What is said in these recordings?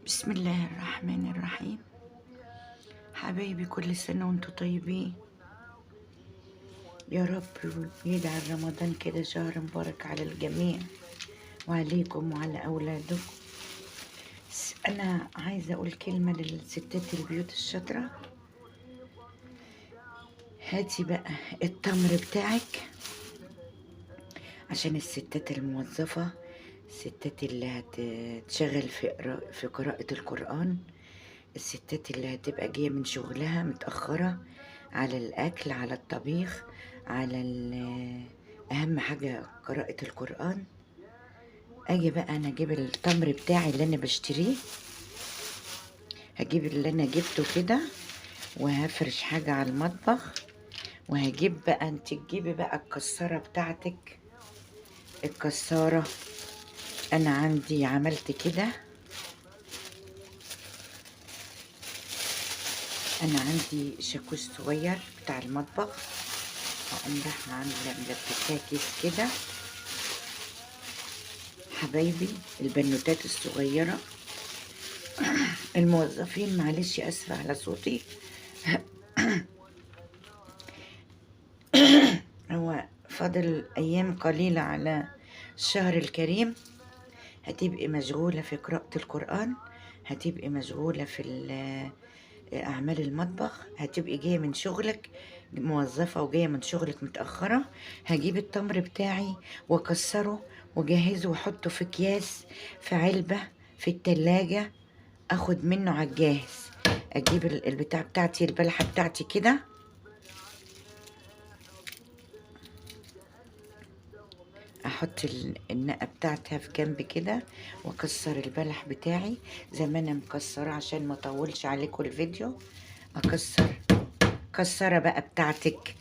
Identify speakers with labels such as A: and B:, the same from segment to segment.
A: بسم الله الرحمن الرحيم. حبايبي، كل سنة وانتم طيبين يا رب. يجعل رمضان كده شهر مبارك على الجميع وعليكم وعلى أولادكم. أنا عايزة أقول كلمة للستات البيوت الشاطرة. هاتي بقى التمر بتاعك عشان الستات الموظفة، الستات اللي هتشغل في قراءة القرآن، الستات اللي هتبقى جاية من شغلها متأخرة على الأكل، على الطبيخ، على أهم حاجة قراءة القرآن. أجي بقى أنا أجيب التمر بتاعي اللي أنا بشتريه، هجيب اللي أنا جبته كده وهفرش حاجة على المطبخ، وهجيب بقى، انت تجيبي بقى الكسارة بتاعتك. الكسارة أنا عندي عملت كده، أنا عندي شاكوش صغير بتاع المطبخ، هقوم رايحة عاملة ملبساه كيس كده. حبايبي البنوتات الصغيرة الموظفين، معلش أسفة على صوتي. هو فاضل أيام قليلة على الشهر الكريم، هتبقي مشغولة في قراءة القرآن، هتبقي مشغولة في أعمال المطبخ، هتبقي جاية من شغلك موظفة وجاية من شغلك متأخرة. هجيب التمر بتاعي وأكسره وجهزه وأحطه في أكياس، في علبة، في التلاجة، أخد منه على الجاهز. أجيب البتاع بتاعتي، البلحة بتاعتي كده، احط النقه بتاعتها في جنب كده، واكسر البلح بتاعي زي ما انا مكسره عشان ما اطولش عليكم الفيديو. اكسر كسره بقى بتاعتك،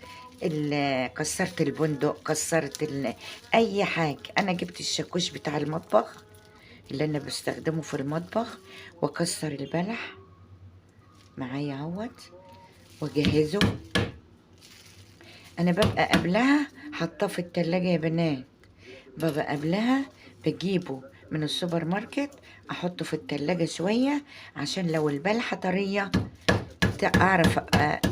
A: كسرت البندق، كسرت اي حاجه. انا جبت الشاكوش بتاع المطبخ اللي انا بستخدمه في المطبخ، واكسر البلح معايا اهوت واجهزه. انا ببقى قبلها حطاه في التلاجة يا بنات، ببقى قبلها بجيبه من السوبر ماركت، احطه في التلاجة شوية عشان لو البلحة طرية اعرف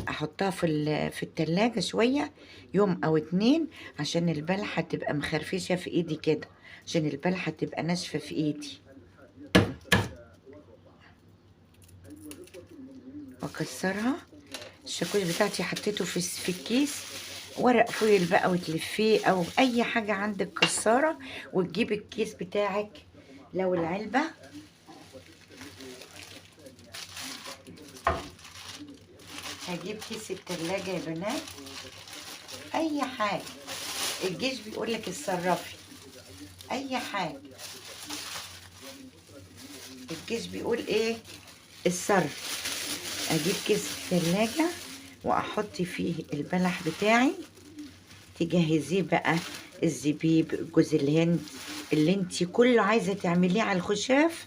A: احطها في التلاجة شوية، يوم او اتنين، عشان البلحة تبقى مخرفشة في ايدي كده، عشان البلحة تبقى ناشفة في ايدي. واكسرها. الشاكوش بتاعتي حطيته في الكيس، ورق فويل بقى وتلفيه او اي حاجة عندك كسارة، وتجيب الكيس بتاعك. لو العلبة، هجيب كيس التلاجة يا بنات، اي حاجة الجيش بيقولك اتصرفي، اي حاجة الجيش بيقول ايه، الصرف. اجيب كيس التلاجة واحط فيه البلح بتاعي، تجهزيه بقى، الزبيب، جوز الهند، اللي انتي كله عايزة تعمليه على الخشاف.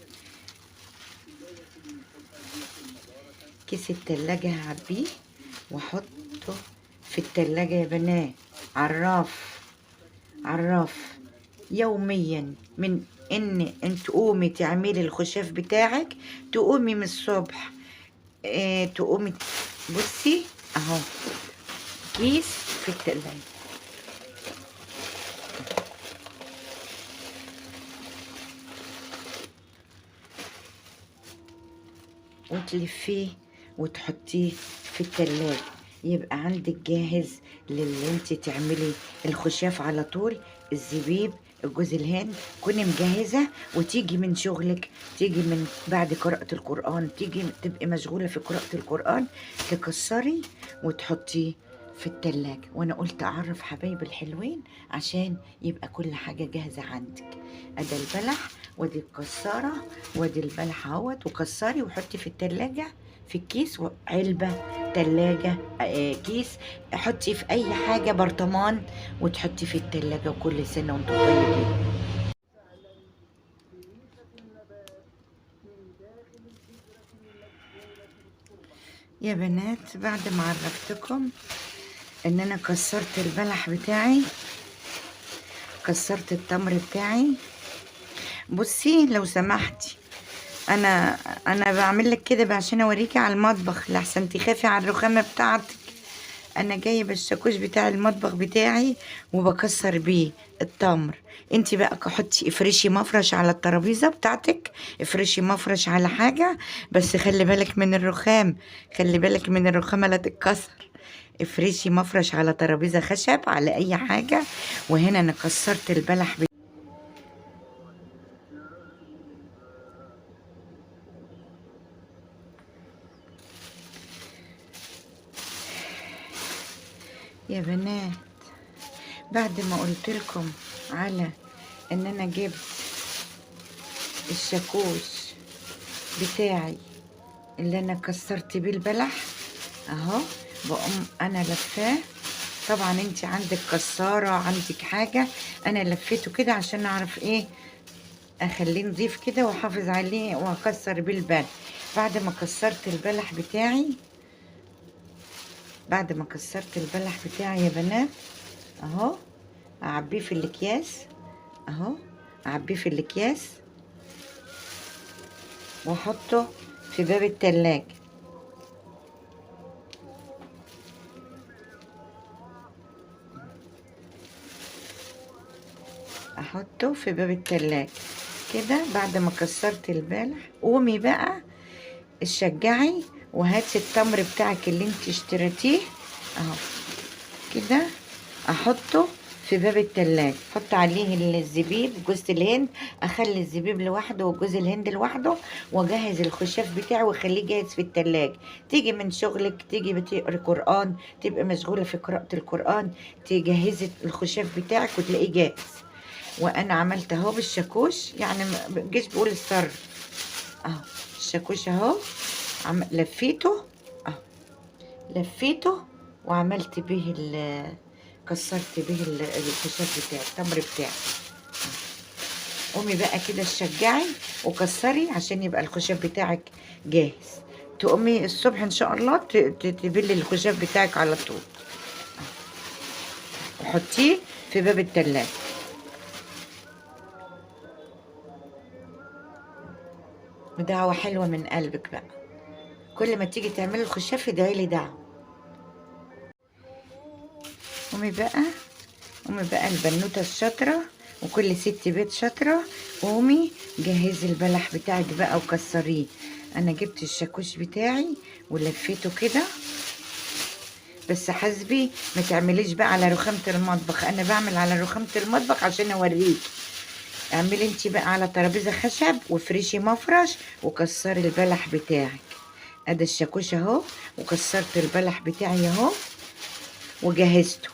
A: كيس التلاجة هعبيه واحطه في التلاجة يا بنات، عراف عراف يوميا، من ان انت تقومي تعملي الخشاف بتاعك، تقومي من الصبح، تقومي بصي اهو، كيس في التلاجة، وتلفيه وتحطيه في التلاجة، يبقى عندك جاهز للي انت تعملي الخشاف على طول. الزبيب، جوز الهند، كوني مجهزة، وتيجي من شغلك، تيجي من بعد قراءة القرآن، تيجي تبقي مشغولة في قراءة القرآن، تكسري وتحطيه في التلاجة. وانا قلت اعرف حبايبي الحلوين عشان يبقى كل حاجة جاهزة عندك. ادي البلح وادي الكسارة وادي البلح اهوت، وكسري وحطي في التلاجة في الكيس، وعلبة، تلاجة، كيس، حطي في اي حاجة، برطمان، وتحطي في التلاجة. وكل سنة وانتم طيبين يا بنات. بعد ما عرفتكم ان انا كسرت البلح بتاعي، كسرت التمر بتاعي، بصي لو سمحتي، انا بعمل لك كده عشان اوريكي على المطبخ لحسن تخافي على الرخامه بتاعتك. انا جايبه الشاكوش بتاع المطبخ بتاعي وبكسر بيه التمر. انتي بقى حطي افرشي مفرش على الترابيزه بتاعتك، افرشي مفرش على حاجه، بس خلي بالك من الرخام، خلي بالك من الرخامه لا تتكسر. افرشي مفرش على ترابيزه خشب على اي حاجه. وهنا انا كسرت البلح يا بنات، بعد ما قلت لكم على ان انا جبت الشاكوش بتاعي اللي انا كسرت بيه البلح اهو، بقوم انا لفاه. طبعا انت عندك كسارة، عندك حاجة، انا لفيته كده عشان اعرف ايه اخليه نضيف كده واحافظ عليه واكسر بيه البلح. بعد ما كسرت البلح بتاعي، بعد ما كسرت البلح بتاعي يا بنات اهو، اعبيه في الاكياس اهو، اعبيه في الاكياس واحطه في باب التلاجة. احطه في باب التلاجة كده. بعد ما كسرت البلح قومي بقى اشجعي وهاتي التمر بتاعك اللي انت اشتريتيه اهو كده، احطه في باب التلاجة، احط عليه الزبيب جوز الهند، اخلي الزبيب لوحده وجوز الهند لوحده، واجهز الخشاف بتاعي واخليه جاهز في التلاجة. تيجي من شغلك، تيجي بتقري قرآن، تبقى مشغولة في قراءة القرآن، تجهزي الخشاف بتاعك وتلاقيه جاهز. وانا عملت اهو بالشاكوش، يعني مجيش بقول السر اهو، الشاكوش اهو لفيته اهو، لفيته وعملت به كسرت به الخشاف بتاعي التمر بتاعي. قومي بقى كده شجعي وكسري عشان يبقى الخشاف بتاعك جاهز. تقومي الصبح ان شاء الله تبلي الخشاف بتاعك على طول وحطيه في باب التلاجة. ودعوة حلوة من قلبك بقى، كل ما تيجي تعملي الخشاف ادعيلي دعوة. قومي بقى، قومي بقى البنوتة الشاطرة وكل ست بيت شاطرة، قومي جهزي البلح بتاعك بقى وكسريه. انا جبت الشاكوش بتاعي ولفيته كده، بس حسبي ما تعمليش بقى على رخامة المطبخ، انا بعمل على رخامة المطبخ عشان اوريك. اعملي انتي بقى على ترابيزة خشب وفرشي مفرش وكسري البلح بتاعك. ادي الشاكوش اهو، وكسرت البلح بتاعي اهو وجهزته.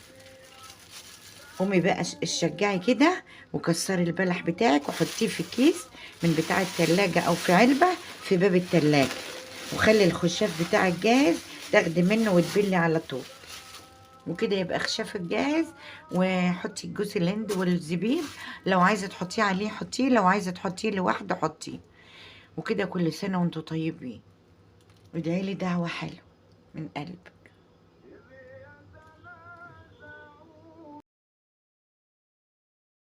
A: قومي بقى اشجعي كده وكسري البلح بتاعك وحطيه في كيس من بتاع التلاجة او في علبة في باب التلاجة، وخلي الخشاف بتاعك جاهز تاخدي منه وتبلي على طول. وكده يبقى خشافك جاهز. وحطي الجوز الهند والزبيب، لو عايزه تحطيه عليه حطيه، لو عايزه تحطيه لوحده حطيه. وكده كل سنه وانتوا طيبين. وادعيلي دعوه حلوه من قلب.